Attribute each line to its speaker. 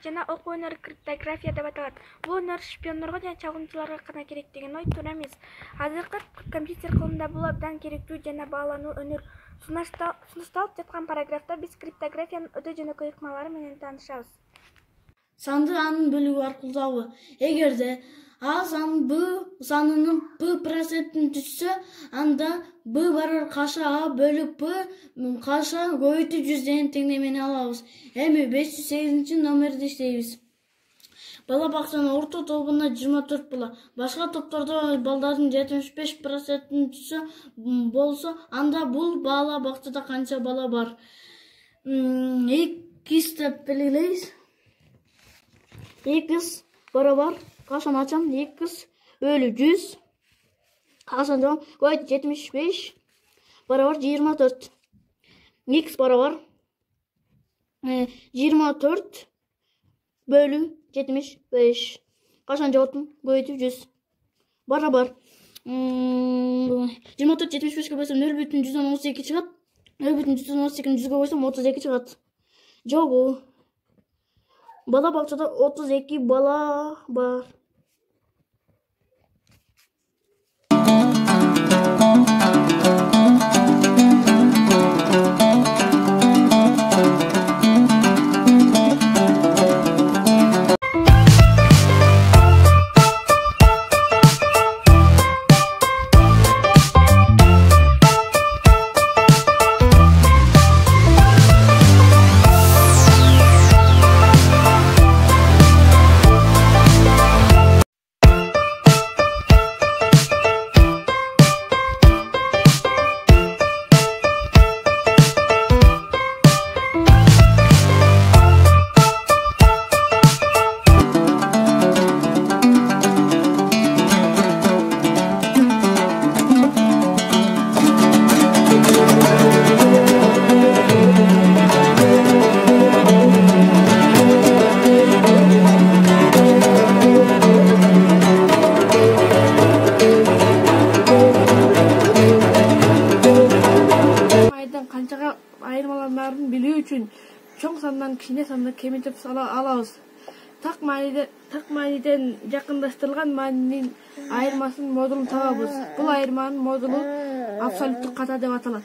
Speaker 1: жана окуу өнөрү криптография деп аталат. Бул өнөр шпиондорго жана чагымчыларга гана керек деген ой туура эмес. Азыркы компьютер кылымында бул абдан керектүү жана баалануу өнөр. Сунушталып жаткан параграфта биз криптографиянын өтө жөнөкөй ыкмалары менен таанышабыз.
Speaker 2: Санды анын бөлүгү аркылуу табуу. Эгерде А сан Б санынын P процентин түзсө, анда B барар каша А бөлүк P каша көбөйтүү 100 деген теңдемени алабыз. Эми 508 номерди иштейбиз. Бала бакчанын орто тобуна 24 бала, башка топтордо балдардын 75%-ин түзсө болсо, анда бул бала бакчада канча бала бар? X деп белгилейбиз. X барабар кашаны ачам, X бөлү 100 кашаны жабам, көбөйт 75 барабар 24. X барабар 24 бөлү 75 кашаны жабам, көбөйтүп 100 барабар 24 75-ке бөлсөм 0,112 чыгат. 0,112-ни 100гө койсом 32 чыгат. Жобу. Бала бакчада 32 бала бар. Канчага айырмаланарын билүү үчүн чоң сандан кичине санды кемитип алабыз. Так мааниден жакындаштырылган маанинин айырмасынын модулун табабыз. Бул айырманын модулу абсолюттук ката деп аталат.